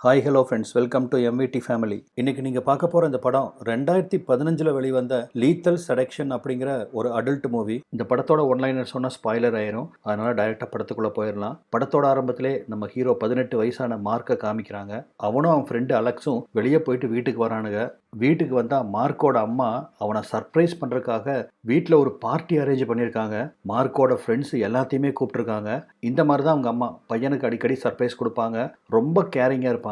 Hi hello friends, welcome to MVD family. இன்னைக்கு நீங்கள் பார்க்க போகிற இந்த படம் 2015 வெளிவந்த லீத்தல் செடக்ஷன் அப்படிங்கிற ஒரு அடல்ட் மூவி. இந்த படத்தோட ஒன்லைனர் சொன்னால் ஸ்பாய்லர் ஆயிரும், அதனால டைரெக்டாக படத்துக்குள்ளே போயிடலாம். படத்தோட ஆரம்பத்திலே நம்ம ஹீரோ 18 வயசான மார்க்கை காமிக்கிறாங்க. அவனும் அவன் ஃப்ரெண்டு அலெக்ஸும் வெளியே போயிட்டு வீட்டுக்கு வரானுங்க. வீட்டுக்கு வந்தால் மார்க்கோட அம்மா அவனை சர்ப்ரைஸ் பண்ணுறதுக்காக வீட்டில் ஒரு பார்ட்டி அரேஞ்ச் பண்ணியிருக்காங்க. மார்க்கோட ஃப்ரெண்ட்ஸ் எல்லாத்தையுமே கூப்பிட்டுருக்காங்க. இந்த மாதிரி தான் அவங்க அம்மா பையனுக்கு அடிக்கடி சர்ப்ரைஸ் கொடுப்பாங்க. ரொம்ப கேரிங்காக இருப்பாங்க.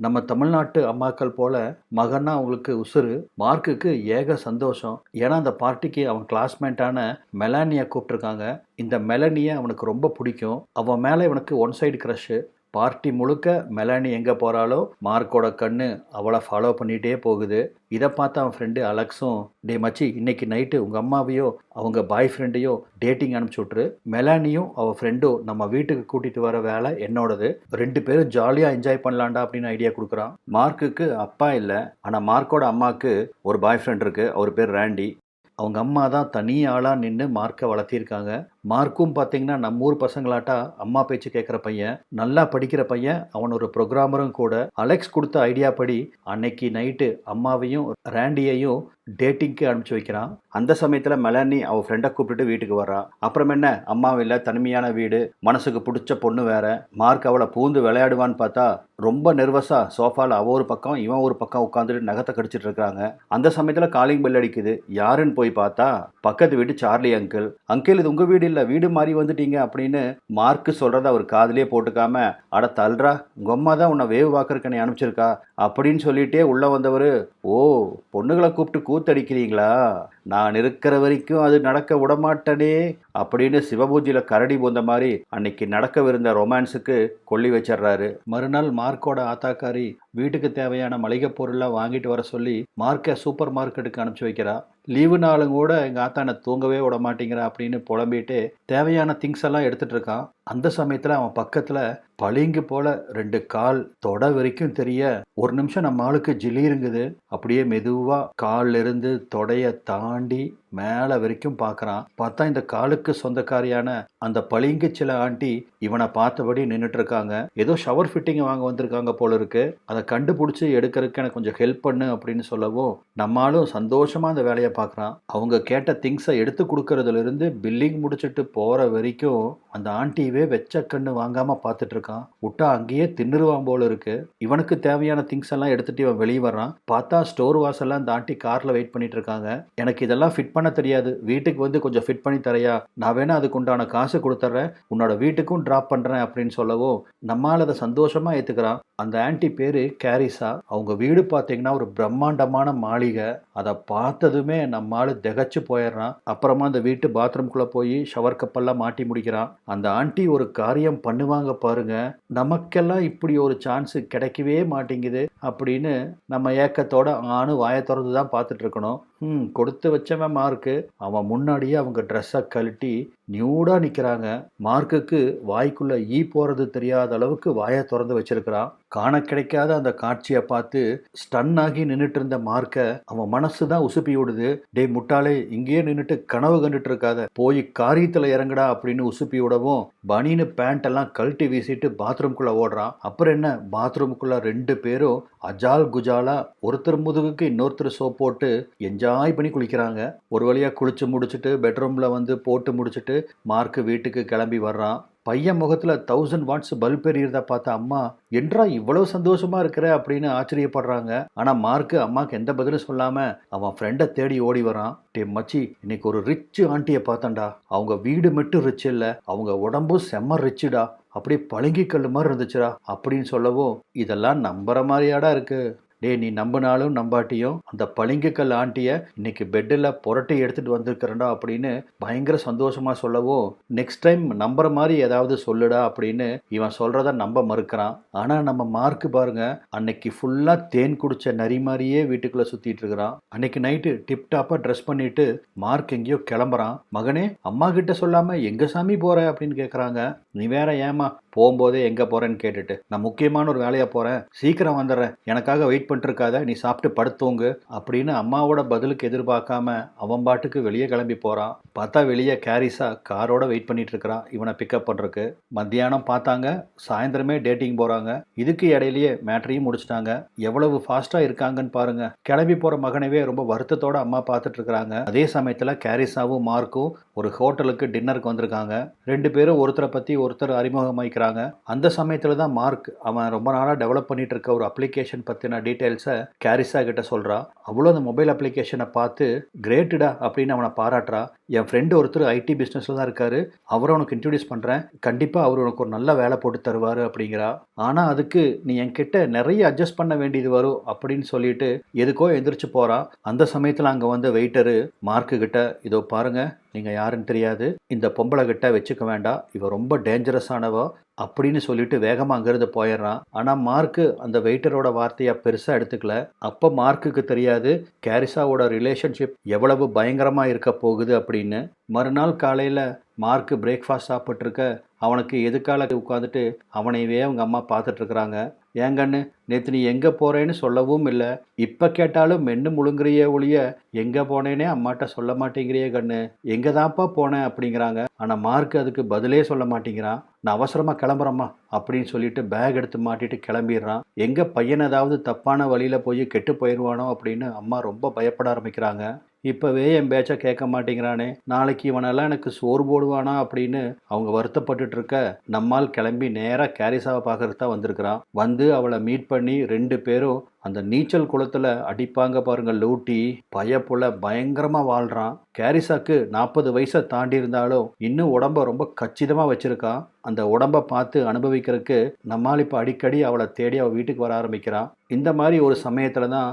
நம்ம தமிழ்நாட்டு அம்மாக்கள் போல மகன்னா அவங்களுக்கு உசுறு. மார்க்குக்கு ஏக சந்தோஷம். ஏன்னா அந்த பார்ட்டிக்கு அவன் கிளாஸ்மேட்டான மெலானியை கூப்பிட்டுருக்காங்க. இந்த மெலனியை அவனுக்கு ரொம்ப பிடிக்கும். அவன் மேலே இவனுக்கு ஒன் சைடு க்ரஷ்ஷு. பார்ட்டி முழுக்க மெலானி எங்கே போகிறாலோ மார்க்கோட கண்ணு அவளை ஃபாலோ பண்ணிகிட்டே போகுது. இதை பார்த்து அவன் ஃப்ரெண்டு அலெக்ஸும், டே மச்சி, இன்னைக்கு நைட்டு உங்கள் அம்மாவையோ அவங்க பாய் ஃப்ரெண்டையோ டேட்டிங் அனுப்பிச்சி விட்ரு. மெலானியும் அவள் ஃப்ரெண்டும் நம்ம வீட்டுக்கு கூட்டிகிட்டு வர வேலை என்னோடது. 2 பேரும் ஜாலியாக என்ஜாய் பண்ணலாண்டா அப்படின்னு ஐடியா கொடுக்குறான். மார்க்குக்கு அப்பா இல்லை, ஆனால் மார்க்கோட அம்மாவுக்கு ஒரு பாய் ஃப்ரெண்ட் இருக்குது. அவர் பேர் ராண்டி. அவங்க அம்மா தான் தனி ஆளாக நின்று மார்க்கை வளர்த்திருக்காங்க. மார்க்கும் பார்த்தீங்கன்னா நம்ம ஊர் பசங்களாட்டா அம்மா பேச்சு கேட்குற பையன், நல்லா படிக்கிற பையன். அவன் ஒரு ப்ரோக்ராமரும் கூட. அலெக்ஸ் கொடுத்த ஐடியா படி அன்னைக்கு நைட்டு அம்மாவையும் ராண்டியையும் டேட்டிங்க்கு அனுப்பிச்சி வைக்கிறான். அந்த சமயத்தில் மெலானி அவள் ஃப்ரெண்டை கூப்பிட்டுட்டு வீட்டுக்கு வர்றான். அப்புறம் என்ன, அம்மாவும் இல்லை, தனிமையான வீடு, மனசுக்கு பிடிச்ச பொண்ணு வேற. மார்க் அவளை பூந்து விளையாடுவான்னு பார்த்தா ரொம்ப நெர்வஸாக சோஃபாவில் அவள் ஒரு பக்கம் இவன் ஒரு பக்கம் உட்காந்துட்டு நகத்தை கடிச்சிட்டு இருக்காங்க. அந்த சமயத்தில் காலிங் பெல் அடிக்குது. யாருன்னு போய் பார்த்தா பக்கத்து வீட்டு சார்லி அங்கிள். அங்கிள், இது உங்கள் வீடு இல்லை, வீடு மாறி வந்துட்டீங்க அப்படின்னு மார்க்கு சொல்கிறத அவர் காதிலே போட்டுக்காம, அட தல்றா, உங்கள் அம்மா தான் உன்னை வேவு வாக்கருக்கு என்னை அனுப்பிச்சிருக்கா அப்படின்னு சொல்லிட்டே உள்ளே வந்தவர், ஓ, பொண்ணுகளை கூப்பிட்டு கூத்தடிக்கிறீங்களா, நான் இருக்கிற வரைக்கும் அது நடக்க விடமாட்டனே அப்படின்னு சிவபூஜையில் கரடி போந்த மாதிரி அன்னைக்கு நடக்கவிருந்த ரொமான்ஸுக்கு கொல்லி வச்சிடுறாரு. மறுநாள் மார்க்கோட ஆத்தாக்காரி வீட்டுக்கு தேவையான மளிகை பொருளாக வாங்கிட்டு வர சொல்லி மார்க்கை சூப்பர் மார்க்கெட்டுக்கு அனுப்பிச்சி வைக்கிறா. லீவு நாளும் கூட எங்கள் ஆத்தானை தூங்கவே விட மாட்டேங்கிறா அப்படின்னு புலம்பிட்டு தேவையான திங்ஸ் எல்லாம் எடுத்துட்டு இருக்கான். அந்த சமயத்தில் அவன் பக்கத்தில் பளிங்கு போல 2 கால் தொட வரைக்கும் தெரிய, ஒரு நிமிஷம் நம்ம ஆளுக்கு ஜிலிருங்குது. அப்படியே மெதுவாக காலில் இருந்து தொடைய தாண்டி மேலே வரைக்கும் பார்க்குறான். பார்த்தா இந்த காலுக்கு சொந்தக்காரியான அந்த பளிங்கு சில ஆண்டி இவனை பார்த்தபடி நின்றுட்டு இருக்காங்க. ஏதோ ஷவர் ஃபிட்டிங் வாங்க வந்திருக்காங்க போல இருக்கு. அதை கண்டுபிடிச்சி எடுக்கிறதுக்கு எனக்கு கொஞ்சம் ஹெல்ப் பண்ணு அப்படின்னு சொல்லவும் நம்மளும் சந்தோஷமாக அந்த வேலையை பார்க்குறான். அவங்க கேட்ட திங்ஸை எடுத்து கொடுக்கறதுல இருந்து பில்லிங் முடிச்சுட்டு போகிற வரைக்கும் அந்த ஆண்டியவே வெச்ச கண்ணு வாங்காமல் பார்த்துட்டு இருக்கான். விட்டா அங்கேயே தின்னுருவான் போல இருக்கு. இவனுக்கு தேவையான திங்ஸ் எல்லாம் எடுத்துட்டு இவன் வெளியே வர்றான். பார்த்தா ஸ்டோர் வாசல்லாம் அந்த ஆண்டி காரில் வெயிட் பண்ணிட்டு இருக்காங்க. எனக்கு இதெல்லாம் ஃபிட் பண்ண தெரியாது, வீட்டுக்கு வந்து கொஞ்சம் ஃபிட் பண்ணி தரையா, நான் வேணா அதுக்கு உண்டான காசு கொடுத்துட்றேன், உன்னோட வீட்டுக்கும் ட்ராப் பண்ணுறேன் அப்படின்னு சொல்லவும் நம்மால் அதை சந்தோஷமாக ஏற்றுக்கிறான். அந்த ஆண்டி பேர் கேரிசா. அவங்க வீடு பார்த்தீங்கன்னா ஒரு பிரம்மாண்டமான மாளிகை. அதை பார்த்ததுமே நம்மால் திகச்சு போயிடுறான். அப்புறமா அந்த வீட்டு பாத்ரூம்குள்ளே போய் ஷவர் கப்பெல்லாம் மாட்டி முடிக்கிறான். அந்த ஆண்டி ஒரு காரியம் பண்ணுவாங்க பாருங்க, நமக்கெல்லாம் இப்படி ஒரு சான்ஸ் கிடைக்கவே மாட்டேங்குது அப்படின்னு நம்ம ஏக்கத்தோட வாயை திறந்து தான் பார்த்துட்டு இருக்கணும். கொடுத்து வச்சவன் மார்க்கு. அவன் முன்னாடியே அவங்க ட்ரெஸ்ஸை கழட்டி நியூடாக நிற்கிறாங்க. மார்க்குக்கு வாய்க்குள்ளே ஈ போகிறது தெரியாத அளவுக்கு வாயை திறந்து வச்சிருக்கிறான். காண கிடைக்காத அந்த காட்சியை பார்த்து ஸ்டன் ஆகி நின்றுட்டு இருந்த மார்க்கை அவன் மனசு தான் உசுப்பி விடுது. டே முட்டாளே, இங்கேயே நின்றுட்டு கனவு கண்டுட்டு இருக்காத, போய் காரியத்தில் இறங்குடா அப்படின்னு உசுப்பி விடவும் பனின்னு பேண்ட் எல்லாம் கழட்டி வீசிட்டு பாத்ரூம்குள்ளே ஓடுறான். அப்புறம் என்ன, பாத்ரூமுக்குள்ளே 2 பேரும் அஜால் குஜாலா ஒருத்தர் முதுகுக்கு இன்னொருத்தர் சோப் போட்டு என்ஜாய் பண்ணி குளிக்கிறாங்க. ஒரு வழியாக குளிச்சு முடிச்சுட்டு பெட்ரூமில் வந்து போட்டு முடிச்சுட்டு மார்க்கு வீட்டுக்கு கிளம்பி வர்றான். பையன் முகத்தில் 1000 வாட்ஸ் பல்ப் எறிகிறத பார்த்த அம்மா, என்றா இவ்வளவு சந்தோஷமா இருக்கிற அப்படின்னு ஆச்சரியப்படுறாங்க. ஆனால் மார்க்கு அம்மாவுக்கு எந்த பதிலும் சொல்லாமல் அவன் ஃப்ரெண்டை தேடி ஓடி வரான். டே மச்சி, இன்னைக்கு ஒரு ரிச் ஆண்டியை பார்த்தேன்டா. அவங்க வீடு மட்டும் ரிச் இல்லை, அவங்க உடம்பும் செம்ம ரிச்சுடா, அப்படியே பளிங்கிக்கல் மாதிரி இருந்துச்சுடா அப்படின்னு சொல்லவும் இதெல்லாம் நம்புற மாதிரியாடா இருக்கு. டே, நீ நம்பினாலும் நம்பாட்டியும் அந்த பளிங்குக்கல் ஆண்டியை இன்னைக்கு பெட்டில் புரட்டி எடுத்துகிட்டு வந்திருக்கிறேன்டா அப்படின்னு பயங்கர சந்தோஷமாக சொல்லவும், நெக்ஸ்ட் டைம் நம்புற மாதிரி ஏதாவது சொல்லுடா அப்படின்னு இவன் சொல்கிறத நம்ப மறுக்கிறான். ஆனால் நம்ம மார்க்கு பாருங்க, அன்னைக்கு ஃபுல்லாக தேன் குடிச்ச நரி மாதிரியே வீட்டுக்குள்ளே சுற்றிட்டு இருக்கிறான். அன்னைக்கு நைட்டு டிப்டாப்பாக ட்ரெஸ் பண்ணிட்டு மார்க் எங்கேயோ கிளம்புறான். மகனே, அம்மா கிட்ட சொல்லாமல் எங்கே சாமி போகிற அப்படின்னு கேட்குறாங்க. நீ வேற ஏமா, போகும்போதே எங்கே போகிறேன்னு கேட்டுட்டு, நான் முக்கியமான ஒரு வேலையாக போகிறேன், சீக்கிரம் வந்துடுறேன், எனக்காக வெயிட் பண்ணிட்டு இருக்காத, நீ சாப்பிட்டு படுத்தூங்கு அப்படின்னு அம்மாவோட பதிலுக்கு எதிர்பார்க்காம அவன் பாட்டுக்கு வெளியே கிளம்பி போகிறான். பார்த்தா வெளியே கேரிஸா காரோட வெயிட் பண்ணிட்டு இருக்கிறான் இவனை பிக்கப் பண்ணுறதுக்கு. மத்தியானம் பார்த்தாங்க, சாயந்தரமே டேட்டிங் போகிறாங்க. இதுக்கு இடையிலேயே மேட்ரையும் முடிச்சிட்டாங்க. எவ்வளவு ஃபாஸ்ட்டாக இருக்காங்கன்னு பாருங்க. கிளம்பி போகிற மகனவே ரொம்ப வருத்தத்தோட அம்மா பார்த்துட்டு இருக்கிறாங்க. அதே சமயத்தில் கேரிஸாவும் மார்க்கும் ஒரு ஹோட்டலுக்கு டின்னருக்கு வந்திருக்காங்க. ரெண்டு பேரும் ஒருத்தரை பற்றி ஒருத்தர் அறிமுகமாயிக்கிறாங்க. அந்த சமயத்தில் தான் மார்க் அவன் ரொம்ப நாளாக டெவலப் பண்ணிட்டு இருக்க ஒரு அப்ளிகேஷன் பற்றின டீட்டெயில்ஸை கேரிஸா கிட்ட சொல்கிறான். அவ்வளோ அந்த மொபைல் அப்ளிகேஷனை பார்த்து கிரேட்டுடா அப்படின்னு அவனை பாராட்டுறா. என் ஃப்ரெண்டு ஒருத்தர் ஐடி பிஸ்னஸில் தான் இருக்காரு, அவரை உனக்கு இன்ட்ரடியூஸ் பண்ணுறேன், கண்டிப்பாக அவர் உனக்கு ஒரு நல்ல வேலை போட்டு தருவார் அப்படிங்கிறா. ஆனால் அதுக்கு நீ என்கிட்ட நிறைய அட்ஜஸ்ட் பண்ண வேண்டியது வரும் அப்படின்னு சொல்லிட்டு எதுக்கோ எந்திரிச்சு போகிறான். அந்த சமயத்தில் அங்கே வந்த வெயிட்டரு மார்க்கு கிட்ட, இதோ பாருங்க, நீங்கள் யாருன்னு தெரியாது, இந்த பொம்பளை கிட்ட வச்சுக்க வேண்டாம், இவ ரொம்ப டேஞ்சரஸானவோ அப்படின்னு சொல்லிட்டு வேகமாக அங்கேருந்து போயிடுறான். ஆனால் மார்க்கு அந்த வெயிட்டரோட வார்த்தையை பெருசாக எடுத்துக்கல. அப்போ மார்க்குக்கு தெரியாது கேரிஸாவோட ரிலேஷன்ஷிப் எவ்வளவு பயங்கரமாக இருக்க போகுது அப்படின்னு. மறுநாள் காலையில் மார்க்கு பிரேக்ஃபாஸ்ட் சாப்பிட்ருக்க அவனுக்கு எதுக்கால உட்காந்துட்டு அவனையவே அவங்க அம்மா பார்த்துட்ருக்குறாங்க. ஏங்கண்ணு, நேற்று நீ எங்கே போகிறேன்னு சொல்லவும் இல்லை, இப்போ கேட்டாலும் மென்று முழுங்குறியே ஒழிய எங்கே போனேனே அம்மாட்ட சொல்ல மாட்டேங்கிறியே கண்ணு, எங்கே தான்ப்பா போனேன் அப்படிங்கிறாங்க. ஆனால் மார்க் அதுக்கு பதிலே சொல்ல மாட்டேங்கிறான். நான் அவசரமாக கிளம்புறேம்மா அப்படின்னு சொல்லிட்டு பேக் எடுத்து மாட்டிட்டு கிளம்பிடுறான். எங்கே பையன் ஏதாவது தப்பான வழியில் போய் கெட்டு போயிடுவானோ அப்படின்னு அம்மா ரொம்ப பயப்பட ஆரம்பிக்கிறாங்க. இப்போவே என் பேச்சை கேட்க மாட்டேங்கிறானே, நாளைக்கு இவனெல்லாம் எனக்கு சோறு போடுவானா அப்படின்னு அவங்க வருத்தப்பட்டுட்டு இருக்க, நம்மால் கிளம்பி நேராக கேரிஸாவை பார்க்கறது தான் வந்திருக்கிறான். வந்து அவளை மீட் பண்ணி ரெண்டு பேரும் அந்த நீச்சல் குளத்தில் அடிப்பாங்க பாருங்க லூட்டி, பயப்புல பயங்கரமாக வாழ்கிறான். கேரிஸாக்கு 40 வயசை தாண்டி இருந்தாலும் இன்னும் உடம்ப ரொம்ப கச்சிதமாக வச்சிருக்கான். அந்த உடம்பை பார்த்து அனுபவிக்கிறதுக்கு நம்மால் இப்போ அடிக்கடி அவளை தேடி அவள் வீட்டுக்கு வர ஆரம்பிக்கிறான். இந்த மாதிரி ஒரு சமயத்தில் தான்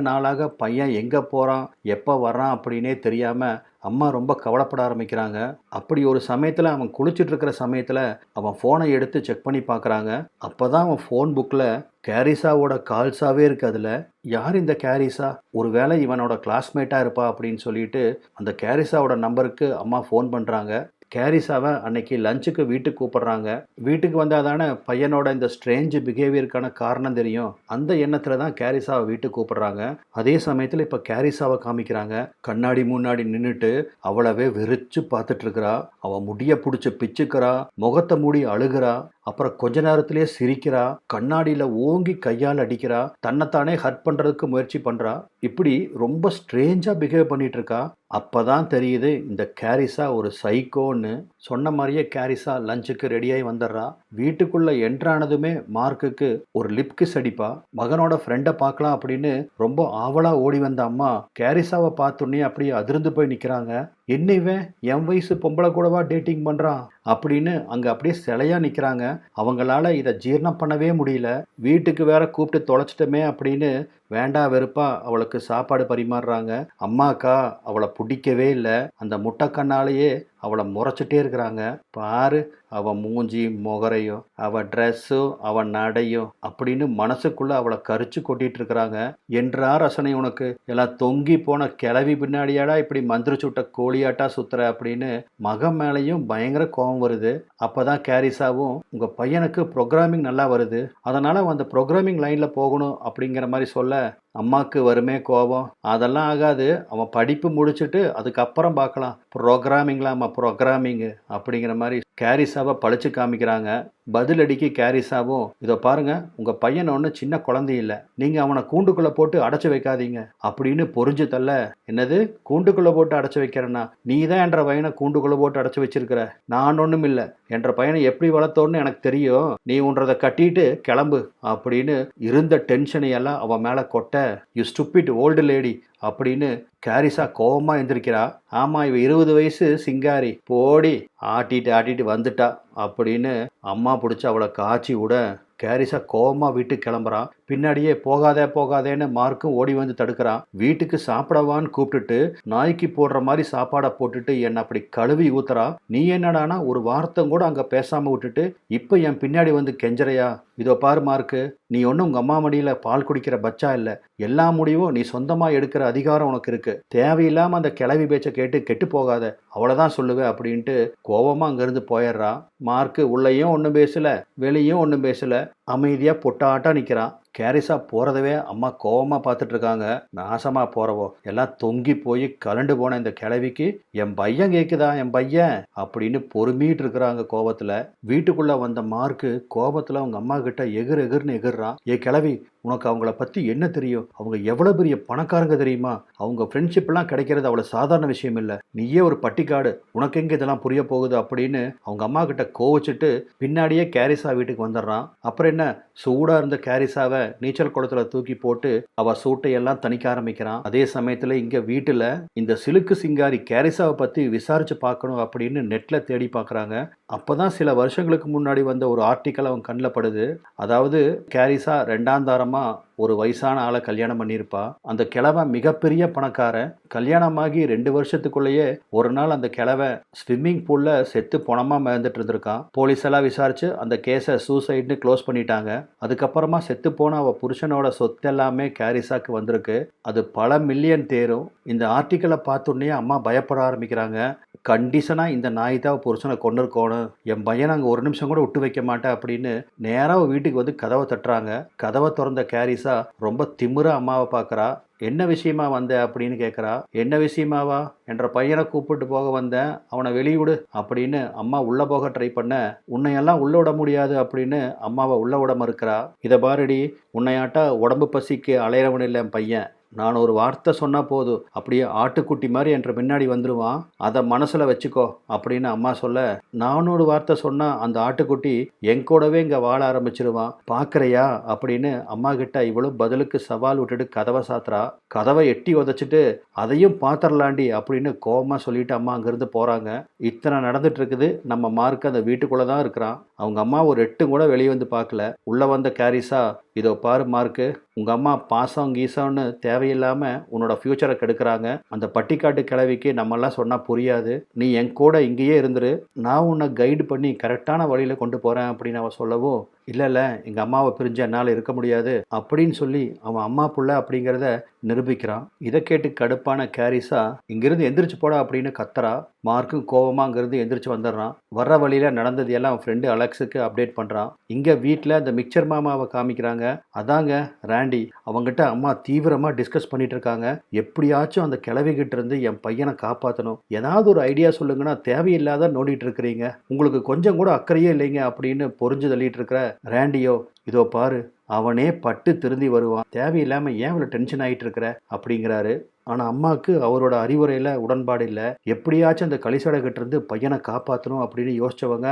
நாளாக பையன் எங்கே போகிறான் எப்போ வர்றான் அப்படின்னே தெரியாமல் அம்மா ரொம்ப கவலைப்பட ஆரம்பிக்கிறாங்க. அப்படி ஒரு சமயத்தில் அவன் குளிச்சுட்டு இருக்கிற சமயத்தில் அவன் ஃபோனை எடுத்து செக் பண்ணி பார்க்குறாங்க. அப்போ தான் அவன் ஃபோன் புக்கில் கேரிஸாவோட கால்ஸாகவே இருக்குது. அதில் யார் இந்த கேரிஸா, ஒருவேளை இவனோட கிளாஸ்மேட்டாக இருப்பா அப்படின்னு சொல்லிட்டு அந்த கேரிஸாவோட நம்பருக்கு அம்மா ஃபோன் பண்ணுறாங்க. கேரிஸாவை அன்னைக்கு லஞ்சுக்கு வீட்டுக்கு கூப்பிட்றாங்க. வீட்டுக்கு வந்தால் தானே பையனோட இந்த ஸ்ட்ரேஞ்சு பிஹேவியருக்கான காரணம் தெரியும். அந்த எண்ணத்தில் தான் கேரிஸாவை வீட்டுக்கு கூப்பிட்றாங்க. அதே சமயத்தில் இப்போ கேரிஸாவை காமிக்கிறாங்க. கண்ணாடி முன்னாடி நின்றுட்டு அவளவே வெறிச்சு பார்த்துட்டு இருக்கிறா. அவள் முடிய பிடிச்சி பிச்சுக்கிறா, முகத்தை மூடி அழுகிறா, அப்புறம் கொஞ்ச நேரத்திலே சிரிக்கிறா, கண்ணாடியில் ஓங்கி கையால் அடிக்கிறா, தன்னைத்தானே ஹர்ட் பண்ணுறதுக்கு முயற்சி பண்ணுறா. இப்படி ரொம்ப ஸ்ட்ரேஞ்சாக பிஹேவ் பண்ணிட்டு இருக்கா. அப்போ தான் தெரியுது இந்த கேரிஸா ஒரு சைக்கோன்னு. சொன்ன மாதிரியே கேரிஸா லஞ்சுக்கு ரெடியாகி வந்துடுறா. வீட்டுக்குள்ளே என்ட்ரானதுமே மார்க்குக்கு ஒரு லிப் கிஸ் அடிப்பா. மகனோட ஃப்ரெண்டை பார்க்கலாம் அப்படின்னு ரொம்ப ஆவலாக ஓடி வந்த அம்மா கேரிஸாவை பார்த்தோன்னே அப்படியே அதிர்ந்து போய் நிற்கிறாங்க. என்ன இவன் என் வயசு பொம்பளை கூடவா டேட்டிங் பண்ணுறான் அப்படின்னு அங்கே அப்படியே சிலையாக நிற்கிறாங்க. அவங்களால இதை ஜீரணம் பண்ணவே முடியல. வீட்டுக்கு வேற கூப்பிட்டு தொலைச்சிட்டோமே அப்படின்னு வேண்டா வெறுப்பா அவளுக்கு சாப்பாடு பரிமாறுறாங்க. அம்மாக்கா அவளை பிடிக்கவே இல்லை. அந்த முட்டைக்கண்ணாலேயே அவளை முறைச்சிட்டே இருக்கிறாங்க. பாரு அவன் மூஞ்சி முகரையும் அவன் ட்ரெஸ்ஸும் அவன் நடையும் அப்படின்னு மனசுக்குள்ளே அவளை கரிச்சு கொட்டிட்டு இருக்கிறாங்க. என்றா ரசனை உனக்கு, எல்லாம் தொங்கி போன கிளவி பின்னாடியாடா இப்படி மந்திர சுட்ட கோழியாட்டா சுத்துற அப்படின்னு மகன் மேலேயும் பயங்கர கோபம் வருது. அப்போ தான் கேரிஸாவும் உங்கள் பையனுக்கு ப்ரோக்ராமிங் நல்லா வருது, அதனால் அந்த ப்ரோக்ராமிங் லைனில் போகணும் அப்படிங்கிற மாதிரி சொல்ல அம்மாவுக்கு வருமே கோபம். அதெல்லாம் ஆகாது, அவன் படிப்பு முடிச்சுட்டு அதுக்கப்புறம் பார்க்கலாம், ப்ரோக்ராமிங்லாமா ப்ரோக்ராமிங்கு அப்படிங்கிற மாதிரி கேரிஸாவை பழிச்சு காமிக்கிறாங்க. பதிலடிக்கு கேரிஸாவும், இதோ பாருங்க, உங்கள் பையன் ஒன்று சின்ன குழந்தை இல்லை, நீங்கள் அவனை கூண்டுக்குள்ளே போட்டு அடைச்சி வைக்காதீங்க அப்படின்னு பொறிஞ்சு தள்ள. என்னது கூண்டுக்குள்ளே போட்டு அடைச்சி வைக்கிறேன்னா, நீ தான் என்ற பையனை கூண்டுக்குள்ளே போட்டு அடைச்சி வச்சிருக்கிற, நான் ஒன்றும் இல்லை, என்ற பையனை எப்படி வளர்த்தோன்னு எனக்கு தெரியும், நீ உன்றதை கட்டிட்டு கிளம்பு அப்படின்னு இருந்த டென்ஷனை எல்லாம் அவன் மேலே கொட்ட. யூ ஸ்டூபிட் ஓல்டு லேடி அப்படின்னு கேரிஸா கோபமாக எந்திரிக்கிறா. ஆமாம், இவ 20 வயசு சிங்காரி, போடி ஆட்டிட்டு வந்துட்டா அப்படின்னு அம்மா பிடிச்சி அவளை காய்ச்சி விட கேரிஸா கோவமா வீட்டுக்கு கிளம்புறான். பின்னாடியே போகாதே போகாதேன்னு மார்க்கும் ஓடி வந்து தடுக்கிறான். வீட்டுக்கு சாப்பிடவான்னு கூப்பிட்டுட்டு நாய்க்கு போடுற மாதிரி சாப்பாடை போட்டுட்டு என்னை அப்படி கழுவி ஊத்துறா. நீ என்னடானா ஒரு வார்த்தை கூட அங்க பேசாம விட்டுட்டு இப்ப என் பின்னாடி வந்து கெஞ்சறையா? இதோ பாரு மார்க்கு, நீ ஒன்றும் உங்க அம்மா மடியில பால் குடிக்கிற பச்சா இல்ல. எல்லா முடிவும் நீ சொந்தமா எடுக்கிற அதிகாரம் உனக்கு இருக்கு. தேவையில்லாம அந்த கிளவி பேச்சை கேட்டு கெட்டு போகாத, அவ்வளவுதான் சொல்லுவேன் அப்படின்ட்டு கோவமா அங்கிருந்து போயிடுறான். மார்க்கு உள்ளேயும் ஒன்றும் பேசல, வெளியும் ஒன்றும் பேசல, அமைதியா பொட்டாட்டா நிக்கிறான். கேரிஸா போறதவே அம்மா கோவமா பார்த்துட்டு இருக்காங்க. நாசமா போறவோ எல்லாம் தொங்கி போய் கலண்டு போன இந்த கிழவிக்கு என் பையன் கேக்குதா என் பையன் அப்படின்னு பொறுமிட்டு இருக்கிறாங்க கோபத்துல. வீட்டுக்குள்ள வந்த மார்க்கு கோபத்துல அவங்க அம்மா கிட்ட எகிர்னு எகிர்றான். ஏ கிழவி, உனக்கு அவங்கள பத்தி என்ன தெரியும்? அவங்க எவ்வளவு பெரிய பணக்காரங்க தெரியுமா? அவங்க ஃப்ரெண்ட்ஷிப் எல்லாம் கிடைக்கிறது அவ்வளவு சாதாரண விஷயம் இல்ல. நீயே ஒரு பட்டிக்காடு, உனக்கு எங்க இதெல்லாம் புரிய போகுது அப்படின்னு அவங்க அம்மா கிட்ட கோவிச்சுட்டு பின்னாடியே கேரிஸா வீட்டுக்கு வந்துடுறான். அப்புறம் என்ன, சூடா இருந்த கேரிஸாவை நீச்சல் குளத்துல தூக்கி போட்டு அவ சூட்டையெல்லாம் தணிக்க ஆரம்பிக்கிறான். அதே சமயத்துல இங்க வீட்டுல இந்த சிலுக்கு சிங்காரி கேரிஸாவை பத்தி விசாரிச்சு பார்க்கணும் அப்படின்னு நெட்ல தேடி பார்க்கறாங்க. அப்பதான் சில வருஷங்களுக்கு முன்னாடி வந்த ஒரு ஆர்டிக்கல் அவன் கண்ணில் படுது. அதாவது கேரிஸா ரெண்டாம் தாரமா ஒரு வயசான ஆளை கல்யாணம் பண்ணியிருப்பா. அந்த கிழவன் மிகப்பெரிய பணக்காரன். கல்யாணமாகி 2 வருஷத்துக்குள்ளேயே ஒரு நாள் அந்த கிழவன் ஸ்விம்மிங் பூல்ல செத்து பொணமா மிதந்துட்டு இருந்திருக்கான். போலீஸ் எல்லாம் விசாரிச்சு அந்த கேஸை சூசைட்னு க்ளோஸ் பண்ணிட்டாங்க. அதுக்கப்புறமா செத்து போன அவ புருஷனோட சொத்து எல்லாமே கேரிஸாக்கு வந்திருக்கு. அது பல மில்லியன் தேரும். இந்த ஆர்டிக்கலை பார்த்தோன்னே அம்மா பயப்பட ஆரம்பிக்கிறாங்க. கண்டிஷனா இந்த நாய் தான் புருஷனை கொண்டு இருக்கணும், என் பையனை அங்கே ஒரு நிமிஷம் கூட விட்டு வைக்க மாட்டேன் அப்படின்னு நேராக வீட்டுக்கு வந்து கதவை தட்டுறாங்க. கதவை திறந்த கேரிஸா ரொம்ப திமிரா அம்மாவை பார்க்குறா. என்ன விஷயமா வந்த அப்படின்னு கேட்குறா. என்ன விஷயமாவா? என்ற பையனை கூப்பிட்டு போக வந்தேன், அவனை வெளியிடு அப்படின்னு அம்மா உள்ள போக ட்ரை பண்ண, உன்னையெல்லாம் உள்ள விட முடியாது அப்படின்னு அம்மாவை உள்ள விட மறுக்கிறா. இதை பாருடி, உன்னையாட்டா உடம்பு பசிக்கு அலையறவன் இல்லை என் பையன். நான் ஒரு வார்த்தை சொன்னால் போதும், அப்படியே ஆட்டுக்குட்டி மாதிரி என்ற பின்னாடி வந்துடுவான், அதை மனசில் வச்சுக்கோ அப்படின்னு அம்மா சொல்ல, நான் ஒரு வார்த்தை சொன்னால் அந்த ஆட்டுக்குட்டி என் கூடவே இங்கே வாழ ஆரம்பிச்சிருவான், பார்க்குறையா அப்படின்னு அம்மா கிட்ட இவ்வளவு பதிலுக்கு சவால் விட்டுட்டு கதவை சாத்துறா. கதவை எட்டி உதச்சிட்டு அதையும் பார்த்துடலாண்டி அப்படின்னு கோபமாக சொல்லிட்டு அம்மா அங்கேருந்து போகிறாங்க. இத்தனை நடந்துட்டு இருக்குது. நம்ம மார்க்கு அந்த வீட்டுக்குள்ளே தான் இருக்கிறான். அவங்க அம்மா ஒரு எட்டும் கூட வெளியே வந்து பார்க்கல. உள்ளே வந்த கேரிஸா, இதோ பாரு மார்க்கு, உங்கள் அம்மா பாசம் கீசம்னு தேவையில்லாமல் உன்னோட ஃப்யூச்சரை கெடுக்கிறாங்க. அந்த பட்டிக்காட்டு கிழவிக்கு நம்மெல்லாம் சொன்னால் புரியாது. நீ என் கூட இங்கேயே இருந்துரு, நான் உன்னை கைடு பண்ணி கரெக்டான வழியில் கொண்டு போகிறேன் அப்படின்னு அவன் சொல்லவும், இல்லை எங்கள் அம்மாவை பிரிஞ்சு என்னால் இருக்க முடியாது அப்படின்னு சொல்லி அவன் அம்மா புள்ள அப்படிங்கிறத நிரூபிக்கிறான். இதை கேட்டு கடுப்பான கேரிஸா இங்கிருந்து எந்திரிச்சு போடா அப்படின்னு கத்துறா. மார்க்கும் கோவமாக அங்கிருந்து எந்திரிச்சு வந்துடுறான். வர்ற வழியில் நடந்தது எல்லாம் அவன் ஃப்ரெண்டு அலெக்ஸுக்கு அப்டேட் பண்ணுறான். இங்கே வீட்டில் அந்த மிக்சர் மாமாவை காமிக்கிறாங்க. அதாங்க ராண்டி, அவங்ககிட்ட அம்மா தீவிரமாக டிஸ்கஸ் பண்ணிட்டு இருக்காங்க. எப்படியாச்சும் அந்த கிழவிகிட்ட இருந்து என் பையனை காப்பாற்றணும், ஏதாவது ஒரு ஐடியா சொல்லுங்கன்னா தேவையில்லாத நோண்டிட்டு இருக்கிறீங்க, உங்களுக்கு கொஞ்சம் கூட அக்கறையே இல்லைங்க அப்படின்னு பொறிஞ்சு தள்ளிட்டு இருக்கிற ராண்டியோ, இதோ பாரு, அவனே பட்டு திருந்தி வருவான், தேவையில்லாமல் ஏன் இவ்வளோ டென்ஷன் ஆகிட்டு இருக்கிற அப்படிங்கிறாரு. ஆனால் அம்மாவுக்கு அவரோட அறிவுரையில் உடன்பாடு இல்லை. எப்படியாச்சும் அந்த கலிசடகிட்ட இருந்து பையனை காப்பாற்றணும் அப்படின்னு யோசிச்சவங்க,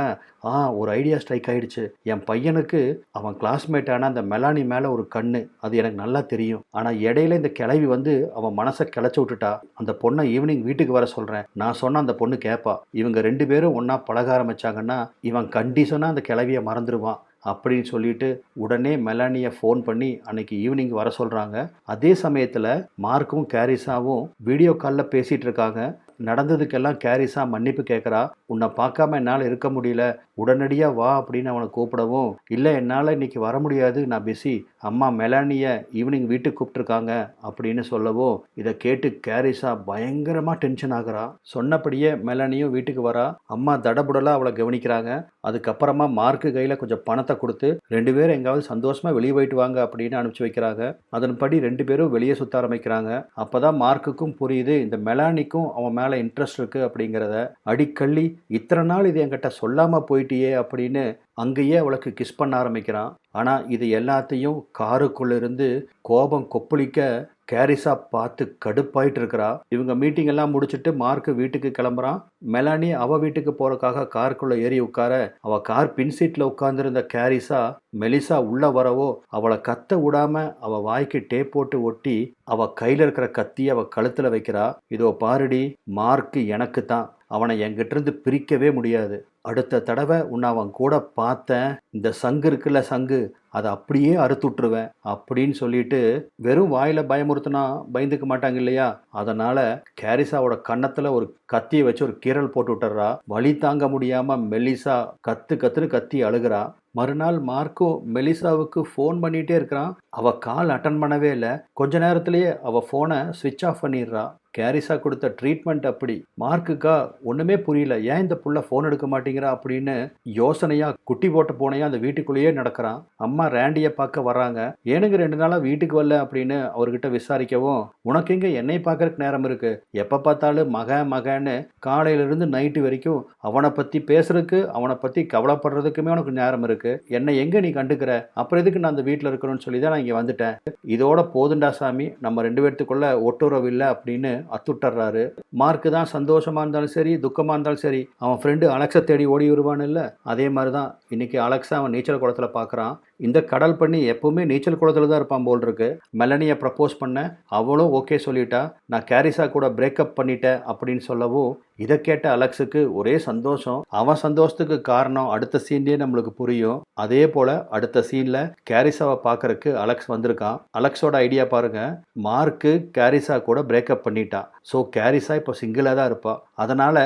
ஒரு ஐடியா ஸ்ட்ரைக் ஆகிடுச்சு. என் பையனுக்கு அவன் கிளாஸ்மேட்டான அந்த மெலானி மேலே ஒரு கண்ணு, அது எனக்கு நல்லா தெரியும். ஆனால் இடையில இந்த கிளவி வந்து அவன் மனசை கிளச்சி விட்டுட்டா. அந்த பொண்ணை ஈவினிங் வீட்டுக்கு வர சொல்கிறேன், நான் சொன்னால் அந்த பொண்ணு கேட்பா. இவங்க 2 பேரும் ஒன்றா பழக ஆரம்பித்தாங்கன்னா இவன் கண்டிஷனாக அந்த கிளவியை மறந்துடுவான் அப்படின்னு சொல்லிட்டு உடனே மெலானியை ஃபோன் பண்ணி அன்னைக்கு ஈவினிங் வர சொல்கிறாங்க. அதே சமயத்தில் மார்க்கும் கேரிஸாவும் வீடியோ காலில் பேசிகிட்டு இருக்காங்க. நடந்ததுக்கெல்லாம் கேரிஸா மன்னிப்பு கேட்குறா. உன்னை பார்க்காம என்னால் இருக்க முடியல, உடனடியாக வா அப்படின்னு அவனை கூப்பிடவும், இல்லை என்னால் இன்னைக்கு வர முடியாது, நான் பிஸி, அம்மா மெலானியை ஈவினிங் வீட்டுக்கு கூப்பிட்டுருக்காங்க அப்படின்னு சொல்லவும், இதை கேட்டு கேரிஸா பயங்கரமாக டென்ஷன் ஆகுறா. சொன்னபடியே மெலானியும் வீட்டுக்கு வரா. அம்மா தடபுடலாக அவளை கவனிக்கிறாங்க. அதுக்கப்புறமா மார்க்கு கையில் கொஞ்சம் பணத்தை கொடுத்து 2 பேரும் எங்காவது சந்தோஷமாக வெளியே போயிட்டு வாங்க அப்படின்னு அனுப்பிச்சு வைக்கிறாங்க. அதன்படி 2 பேரும் வெளியே சுற்ற ஆரம்பிக்கிறாங்க. அப்போ தான் மார்க்குக்கும் புரியுது இந்த மெலானிக்கும் அவன் மேலே இன்ட்ரெஸ்ட் இருக்குது அப்படிங்கிறத. அடிக்கள்ளி, இத்தனை நாள் இது என்கிட்ட சொல்லாமல் போயிட்டியே அப்படின்னு அங்கேயே அவளுக்கு கிஸ் பண்ண ஆரம்பிக்கிறான். ஆனால் இது எல்லாத்தையும் காருக்குள்ளிருந்து கோபம் கொப்பளிக்க கேரிஸா பார்த்து கடுப்பாயிட்டு இருக்கிறா. இவங்க மீட்டிங் எல்லாம் முடிச்சுட்டு மார்க்கு வீட்டுக்கு கிளம்புறான். மெலானி அவ வீட்டுக்கு போறதுக்காக காருக்குள்ள ஏறி உட்கார, அவ கார் பின் சீட்ல உட்கார்ந்துருந்த கேரிஸா மெலிசா உள்ள வரவோ அவளை கத்த விடாம அவ வாய்க்கு டேப் போட்டு ஒட்டி அவ கையில இருக்கிற கத்தியை அவ கழுத்துல வைக்கிறா. இதோ பாருடி, மார்க்கு எனக்கு தான், அவனை என்கிட்ட இருந்து பிரிக்கவே முடியாது. அடுத்த தடவை உன்னை அவன் கூட பார்த்தேன், இந்த சங்கு இருக்குல்ல சங்கு, அதை அப்படியே அறுத்துட்ருவேன் அப்படின்னு சொல்லிட்டு வெறும் வாயில பயமுறுத்தினா பயந்துக்க மாட்டாங்க இல்லையா? அதனால கேரிசாவோட கன்னத்துல ஒரு கத்தியை வச்சு ஒரு கீறல் போட்டு விட்டுறா. வலி தாங்க முடியாம மெலிசா கத்து கத்துன்னு கத்தி அழுகிறா. மறுநாள் மார்க்கும் மெலிசாவுக்கு ஃபோன் பண்ணிகிட்டே இருக்கிறான். அவள் கால் அட்டன் பண்ணவே இல்லை. கொஞ்ச நேரத்திலேயே அவள் ஃபோனை ஸ்விட்ச் ஆஃப் பண்ணிடுறா. கேரிசா கொடுத்த ட்ரீட்மெண்ட் அப்படி. மார்க்குக்கா ஒன்றுமே புரியல, ஏன் இந்த புள்ள ஃபோன் எடுக்க மாட்டேங்கிறா அப்படின்னு யோசனையா குட்டி போட்ட பூனையா அந்த வீட்டுக்குள்ளேயே நடக்கிறான். அம்மா ரேண்டியை பார்க்க வர்றாங்க. ஏனுங்க 2 நாளாக வீட்டுக்கு வரல அப்படின்னு அவர்கிட்ட விசாரிக்கவும், உனக்கு எங்க என்னை பார்க்கறதுக்கு நேரம் இருக்கு, எப்போ பார்த்தாலும் மகன்னு காலையிலிருந்து நைட்டு வரைக்கும் அவனை பற்றி பேசுறதுக்கு அவனை பற்றி கவலைப்படுறதுக்குமே உனக்கு நேரம் இருக்கு, என்னை எங்கே நீ கண்டுக்கிற, அப்புறம் எதுக்கு நான் அந்த வீட்டில் இருக்கணும்னு சொல்லி தான் நான் இங்கே வந்துட்டேன், இதோட போதுண்டா சாமி, நம்ம 2 பேர்த்துக்குள்ள ஒட்டுறவு இல்லை அப்படின்னு அத்துட்டுறாரு. மார்க்கு தான் சந்தோஷமா இருந்தாலும் சரி துக்கமா இருந்தாலும் சரி அவன் ஃப்ரெண்டு அலெக்ஸை தேடி ஓடி வருவான் இல்லை, அதே மாதிரி தான் இன்னைக்கு அலெக்ஸா அவன் நீச்சல் குளத்துல பார்க்குறான். இந்த கடல் பண்ணி எப்பவுமே நீச்சல் குளத்துல தான் இருப்பான் போல் இருக்கு. மெலனியை ப்ரப்போஸ் பண்ண அவளும் ஓகே சொல்லிட்டா. நான் கேரிசா கூட பிரேக்கப் பண்ணிட்டேன் அப்படின்னு சொல்லவும் இதை கேட்ட அலெக்ஸுக்கு ஒரே சந்தோஷம். அவன் சந்தோஷத்துக்கு காரணம் அடுத்த சீன்லேயே நம்மளுக்கு புரியும். அதே போல அடுத்த சீன்ல கேரிசாவை பார்க்கறதுக்கு அலெக்ஸ் வந்திருக்கான். அலெக்ஸோட ஐடியா பாருங்க, மார்க்கு கேரிசா கூட பிரேக்கப் பண்ணிட்டான். ஸோ கேரிசா இப்போ சிங்கிளாக தான் இருப்பா. அதனால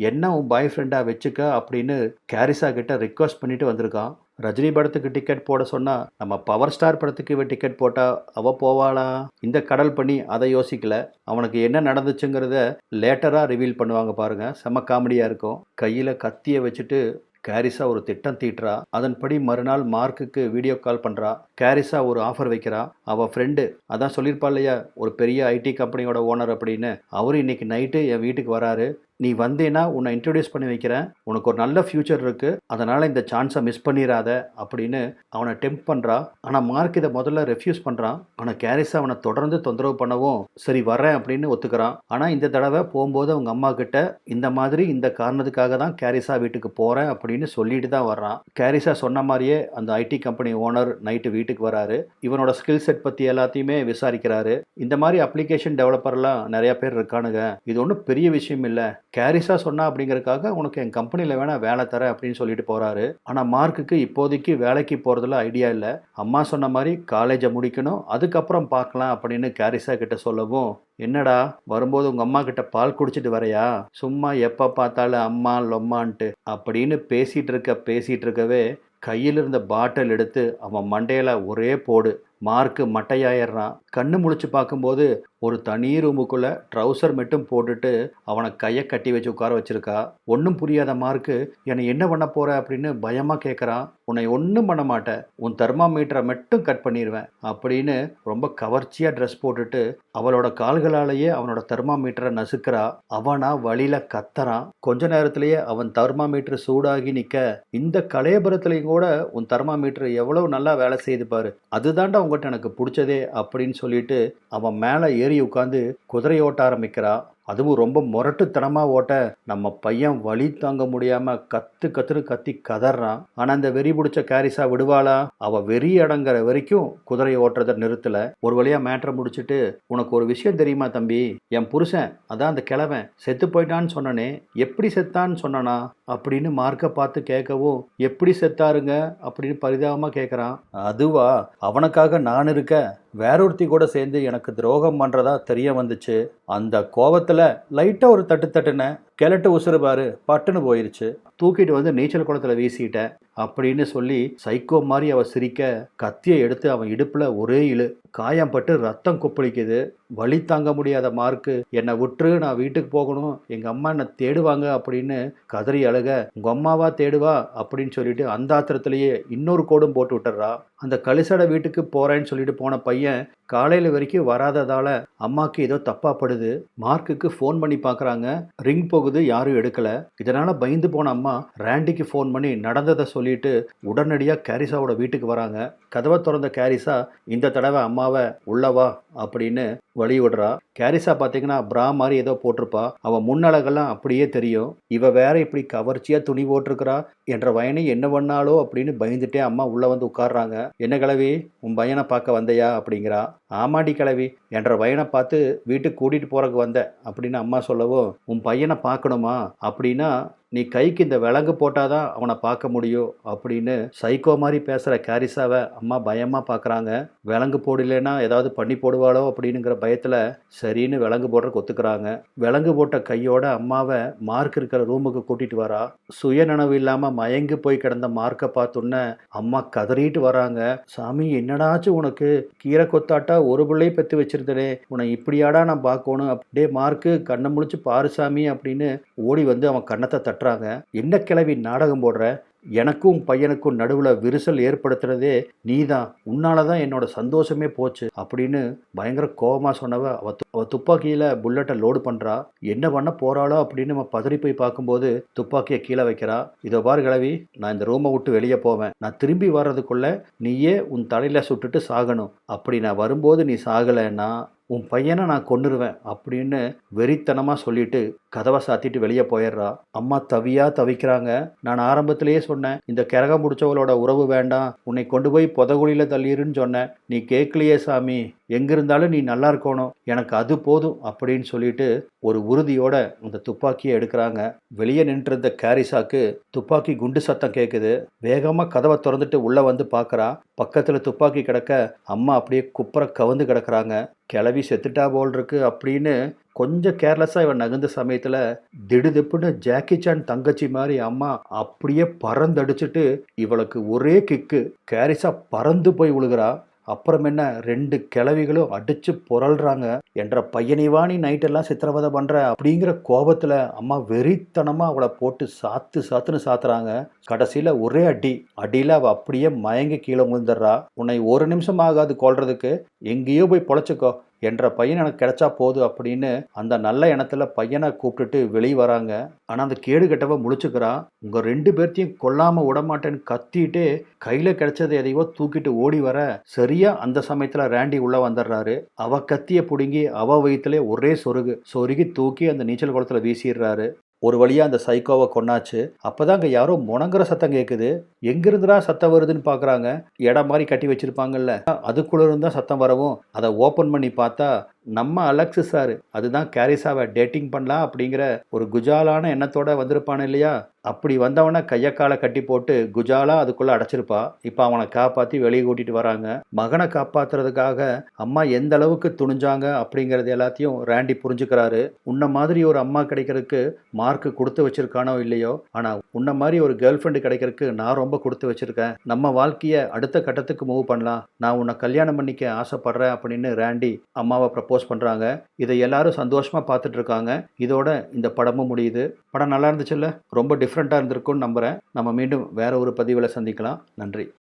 என்ன உன் பாய் ஃப்ரெண்டாக வச்சுக்க அப்படின்னு கேரிசா கிட்ட ரிக்வஸ்ட் பண்ணிட்டு வந்திருக்கான். ரஜினி படத்துக்கு டிக்கெட் போட சொன்னா நம்ம பவர் ஸ்டார் படத்துக்கு இவ டிக்கெட் போட்டா அவ போவாளா? இந்த கடல் பண்ணி அதை யோசிக்கல. அவனுக்கு என்ன நடந்துச்சுங்கிறத லேட்டரா ரிவீல் பண்ணுவாங்க பாருங்க, செம காமெடியா இருக்கும். கையில கத்தியை வச்சுட்டு கேரிசா ஒரு திட்டம் தீட்டுறா. அதன்படி மறுநாள் மார்க்குக்கு வீடியோ கால் பண்ணுறா. கேரிசா ஒரு ஆஃபர் வைக்கிறா. அவள் ஃப்ரெண்டு அதான் சொல்லியிருப்பா இல்லையா, ஒரு பெரிய ஐடி கம்பெனியோட ஓனர் அப்படின்னு, அவரு இன்னைக்கு நைட்டு என் வீட்டுக்கு வராரு, நீ வந்தேன்னா உன்னை இன்ட்ரடியூஸ் பண்ணி வைக்கிறேன், உனக்கு ஒரு நல்ல ஃப்யூச்சர் இருக்குது, அதனால் இந்த சான்ஸை மிஸ் பண்ணிடாத அப்படின்னு அவனை டெம்ப் பண்ணுறா. ஆனால் மார்க் இதை முதல்ல ரெஃப்யூஸ் பண்ணுறான். ஆனால் கேரிசா அவனை தொடர்ந்து தொந்தரவு பண்ணவும் சரி வரேன் அப்படின்னு ஒத்துக்கிறான். ஆனால் இந்த தடவை போகும்போது அவங்க அம்மா கிட்ட இந்த மாதிரி இந்த காரணத்துக்காக தான் கேரிசா வீட்டுக்கு போகிறேன் அப்படின்னு சொல்லிட்டு தான் வர்றான். கேரிசா சொன்ன மாதிரியே அந்த ஐடி கம்பெனி ஓனர் நைட்டு வீட்டுக்கு வராரு. இவனோட ஸ்கில் செட் பற்றி எல்லாத்தையுமே விசாரிக்கிறாரு. இந்த மாதிரி அப்ளிகேஷன் டெவலப்பர்லாம் நிறைய பேர் இருக்கானுங்க, இது ஒன்றும் பெரிய விஷயம் இல்லை, கேரிசா சொன்னா அப்படிங்கிறதுக்காக உனக்கு என் கம்பெனியில் வேணா வேலை தரேன் அப்படின்னு சொல்லிட்டு போறாரு. ஆனால் மார்க்குக்கு இப்போதைக்கு வேலைக்கு போகிறதுல ஐடியா இல்லை. அம்மா சொன்ன மாதிரி காலேஜை முடிக்கணும், அதுக்கப்புறம் பார்க்கலாம் அப்படின்னு கேரிசா கிட்ட சொல்லவும், என்னடா வரும்போது உங்கள் அம்மா கிட்ட பால் குடிச்சிட்டு வரையா, சும்மா எப்போ பார்த்தாலும் அம்மா லொம்மான்ட்டு அப்படின்னு பேசிகிட்டு இருக்கவே கையில் இருந்த பாட்டில் எடுத்து அவன் மண்டையில் ஒரே போடு. மார்க்கு மட்டையாயிடுறான். கண்ணு முழிச்சு பார்க்கும்போது ஒரு தனி ரூமுக்குள்ளே ட்ரௌசர் மட்டும் போட்டுட்டு அவனை கையை கட்டி வச்சு உட்கார வச்சிருக்கா. ஒன்றும் புரியாத மார்க்கு என்னை என்ன பண்ண போகிற அப்படின்னு பயமாக கேட்குறான். உன்னை ஒன்றும் பண்ண மாட்டேன், உன் தெர்மாமீட்டரை மட்டும் கட் பண்ணிடுவேன் அப்படின்னு ரொம்ப கவர்ச்சியாக ட்ரெஸ் போட்டுட்டு அவளோட கால்களாலேயே அவனோட தெர்மாமீட்டரை நசுக்கிறா. அவனா வழியில் கத்துறான். கொஞ்ச நேரத்திலேயே அவன் தெர்மாமீட்டர் சூடாகி நிற்க, இந்த கலையபுரத்துலேயும் கூட உன் தெர்மாமீட்டர் எவ்வளோ நல்லா வேலை செய்து பாரு, அதுதான்டா உங்கள்கிட்ட எனக்கு பிடிச்சதே அப்படின்னு சொல்லிட்டு அவன் மேலே ஏறி உட்காந்து குதிரை ஓட்ட ஆரம்பிக்கிறா. அதுவும் ரொம்ப முரட்டுத்தனமாக ஓட்ட நம்ம பையன் வலி தாங்க முடியாமல் கத்துன்னு கத்தி கதறான். ஆனால் அந்த வெறி பிடிச்ச கேரிசா விடுவாளா? அவள் வெறி அடங்குற வரைக்கும் குதிரையை ஓட்டுறதை நிறுத்தலை. ஒரு வழியாக மேட்ரை முடிச்சுட்டு, உனக்கு ஒரு விஷயம் தெரியுமா தம்பி, என் புருஷன் அதான் அந்த கிழவன் செத்து போயிட்டான்னு சொன்னனே, எப்படி செத்தான்னு சொன்னானா அப்படின்னு மார்க்கை பார்த்து கேட்கவும், எப்படி செத்தாருங்க அப்படின்னு பரிதாபமாக கேட்குறான். அதுவா, அவனுக்காக நான் இருக்க வேறொருத்தி கூட சேர்ந்து எனக்கு துரோகம் பண்ணுறதா தெரிய வந்துச்சு, அந்த கோபத்தில் லைட்டாக ஒரு தட்டுன கிழட்டு உசுறு பாரு பட்டுன்னு போயிருச்சு, தூக்கிட்டு வந்து நீச்சல் குளத்தில் வீசிட்டேன் அப்படின்னு சொல்லி சைக்கோ மாதிரி அவ சிரிக்க, கத்தியை எடுத்து அவன் இடுப்பில் ஒரே இழு. காயம் பட்டு ரத்தம் கொப்பளிக்குது. வலி தாங்க முடியாத மார்க்கு, என்னை விட்டுரு, நான் வீட்டுக்கு போகணும், எங்கள் அம்மா என்னை தேடுவாங்க அப்படின்னு கதறி அழுக, உங்கள் அம்மாவா தேடுவா அப்படின்னு சொல்லிட்டு அந்த ஆத்திரத்திலேயே இன்னொரு கோடும் போட்டு விட்டுறா. அந்த கலிசடை வீட்டுக்கு போகிறேன்னு சொல்லிட்டு போன பையன் காலையில் வரைக்கும் வராததால் அம்மாவுக்கு ஏதோ தப்பாக படுது. மார்க்குக்கு ஃபோன் பண்ணி பார்க்குறாங்க, ரிங் போகுது, யாரும் எடுக்கலை. இதனால் பயந்து போன அம்மா ரேண்டிக்கு ஃபோன் பண்ணி நடந்ததை சொல்லிட்டு உடனடியாக கேரிசாவோட வீட்டுக்கு வராங்க. கதவை திறந்த கேரிசா இந்த தடவை அம்மாவை உள்ளவா அப்படின்னு வழி விடுறா. கேரிசா பார்த்தீங்கன்னா பிரா மாதிரி ஏதோ போட்டிருப்பா. அவன் முன்னழகெல்லாம் அப்படியே தெரியும். இவ வேற இப்படி கவர்ச்சியாக துணி போட்டிருக்கிறா என்ற வயனை என்ன பண்ணாலோ அப்படின்னு பயந்துட்டே அம்மா உள்ளே வந்து உட்கார்றாங்க. என்ன கிழவி, உன் பையனை பார்க்க வந்தையா அப்படிங்கிறா. ஆமாடி கிழவி, என்ற வயனை பார்த்து வீட்டுக்கு கூட்டிகிட்டு போகிறக்கு வந்த அப்படின்னு அம்மா சொல்லவோ, உன் பையனை பார்க்கணுமா அப்படின்னா நீ கைக்கு இந்த விலங்கு போட்டாதான் அவனை பார்க்க முடியும் அப்படின்னு சைக்கோ மாதிரி பேசுற கேரிஸாவை அம்மா பயமா பார்க்கறாங்க. விலங்கு போடலைன்னா ஏதாவது பண்ணி போடுவாளோ அப்படிங்கிற பயத்துல சரின்னு விலங்கு போடுறதுக்கு ஒத்துக்கிறாங்க. விலங்கு போட்ட கையோட அம்மாவை மார்க் இருக்கிற ரூமுக்கு கூட்டிட்டு வரா. சுயநனவு இல்லாம மயங்கி போய் கிடந்த மார்க்கை பார்த்தோன்னே அம்மா கதறிட்டு வராங்க. சாமி, என்னடாச்சும் உனக்கு? கீரை கொத்தாட்டா ஒரு பிள்ளையை பெற்று வச்சிருந்தனே, உன்னை இப்படியாடா நான் பார்க்கணும்? அப்படியே மார்க்கு கண்ணை முழிச்சு பாரு சாமி அப்படின்னு ஓடி வந்து அவன் கன்னத்தை தட்டுறாங்க. என்ன கிளவி நாடகம் போடுற? எனக்கும் பையனுக்கும் நடுவில் விரிசல் ஏற்படுத்துறதே நீதான், உன்னால தான் என்னோட சந்தோஷமே போச்சு அப்படின்னு பயங்கர கோபமாக சொன்னவ அவ துப்பாக்கியில் புல்லட்டை லோடு பண்ணுறா. என்ன பண்ண போகிறாளோ அப்படின்னு நம்ம பதறி போய் பார்க்கும்போது துப்பாக்கியை கீழே வைக்கிறா. இதோ பாரு கிழவி, நான் இந்த ரூமை விட்டு வெளியே போவேன். நான் திரும்பி வர்றதுக்குள்ள நீயே உன் தலையில் சுட்டுட்டு சாகணும். அப்படி நான் வரும்போது நீ சாகலைன்னா உன் பையனை நான் கொன்னுருவேன் அப்படின்னு வெறித்தனமாக சொல்லிட்டு கதவை சாத்திட்டு வெளியே போயிடுறா. அம்மா தவியா தவிக்கிறாங்க. நான் ஆரம்பத்திலேயே சொன்னேன், இந்த கிரகம் முடிச்சவளோட உறவு வேண்டாம், உன்னை கொண்டு போய் புதகுழியில் தள்ளிருன்னு சொன்னேன். நீ கேட்கலையே சாமி, எங்கிருந்தாலும் நீ நல்லா இருக்கணும், எனக்கு அது போதும் அப்படின்னு சொல்லிட்டு ஒரு உறுதியோட அந்த துப்பாக்கியை எடுக்கிறாங்க. வெளியே நின்றிருந்த கேரிசாக்கு துப்பாக்கி குண்டு சத்தம் கேட்குது. வேகமாக கதவை திறந்துட்டு உள்ளே வந்து பார்க்குறா. பக்கத்தில் துப்பாக்கி கிடக்க அம்மா அப்படியே குப்புற கவுந்து கிடக்குறாங்க. கிளவி செத்துட்டா போல் இருக்கு அப்படின்னு கொஞ்சம் கேர்லெஸ்ஸாக இவன் நகுந்த சமயத்தில் திடுதிப்புன்னு ஜாக்கி சான் தங்கச்சி மாதிரி அம்மா அப்படியே பறந்தடிச்சிட்டு இவளுக்கு ஒரே கிக்கு. கேரிசா பறந்து போய் விழுகிறா. அப்புறம் என்ன, 2 கிழவிகளும் அடிச்சு புரள்றாங்க. என்ற பையனைவாணி நைட்டெல்லாம் சித்திரவதை பண்ற அப்படிங்கிற கோபத்துல அம்மா வெறித்தனமா அவளை போட்டு சாத்துன்னு சாத்துறாங்க. கடைசியில ஒரே அடியில அவ அப்படியே மயங்கி கீழே விழுந்துடுறா. உன்னை ஒரு நிமிஷம் ஆகாது கொல்றதுக்கு, எங்கேயோ போய் பொழைச்சிக்கோ, என்ற பையன் எனக்கு கிடைச்சா போதும் அப்படின்னு அந்த நல்ல எண்ணத்துல பையனை கூப்பிட்டுட்டு வெளியே வராங்க. ஆனா அந்த கேடு கெட்டவ முழிச்சுக்கிறா. உங்க 2 பேர்த்தையும் கொல்லாம விடமாட்டேன்னு கத்திட்டு கையில கிடைச்சது எதையோ தூக்கிட்டு ஓடி வர சரியா அந்த சமயத்துல ராண்டி உள்ள வந்துடுறாரு. அவ கத்திய புடுங்கி அவ வயிற்றுல ஒரே சொருகி தூக்கி அந்த நீச்சல் குளத்துல வீசிடுறாரு. ஒரு வழியாக அந்த சைக்கோவை கொன்னாச்சு. அப்போதான் அங்கே யாரோ முணங்குற சத்தம் கேட்குது. எங்கிருந்துடா சத்தம் வருதுன்னு பார்க்குறாங்க. இடம் மாதிரி கட்டி வச்சுருப்பாங்கல்ல, அதுக்குள்ளே இருந்தால் சத்தம் வரவும் அதை ஓப்பன் பண்ணி பார்த்தா நம்ம அலெக்ஸ் சார், அதுதான் கேரிசாவை டேட்டிங் பண்ணலாம் அப்படிங்கிற ஒரு குஜாலான எண்ணத்தோட வந்திருப்பானு இல்லையா. அப்படி வந்தவனை கையக்காலை கட்டி போட்டு குஜாலா அதுக்குள்ளே அடைச்சிருப்பா. இப்போ அவனை காப்பாற்றி வெளியே கூட்டிகிட்டு வராங்க. மகனை காப்பாற்றுறதுக்காக அம்மா எந்த அளவுக்கு துணிஞ்சாங்க அப்படிங்கிறது எல்லாத்தையும் ராண்டி புரிஞ்சுக்கிறாரு. உன்ன மாதிரி ஒரு அம்மா கிடைக்கிறதுக்கு மார்க்கு கொடுத்து வச்சிருக்கானோ இல்லையோ, ஆனால் உன்ன மாதிரி ஒரு கேர்ள் ஃப்ரெண்டு கிடைக்கிறதுக்கு நான் ரொம்ப கொடுத்து வச்சிருக்கேன். நம்ம வாழ்க்கையை அடுத்த கட்டத்துக்கு மூவ் பண்ணலாம், நான் உன்னை கல்யாணம் பண்ணிக்க ஆசைப்படுறேன் அப்படின்னு ராண்டி அம்மாவை ப்ரப்போஸ் பண்ணுறாங்க. இதை எல்லாரும் சந்தோஷமாக பார்த்துட்டு இருக்காங்க. இதோட இந்த படமும் முடியுது. படம் நல்லா இருந்துச்சுல்ல, ரொம்ப டிஃப்ரெண்ட்டாக இருந்திருக்கும்னு நம்புகிறேன். நம்ம மீண்டும் வேற ஒரு பதிவில் சந்திக்கலாம். நன்றி.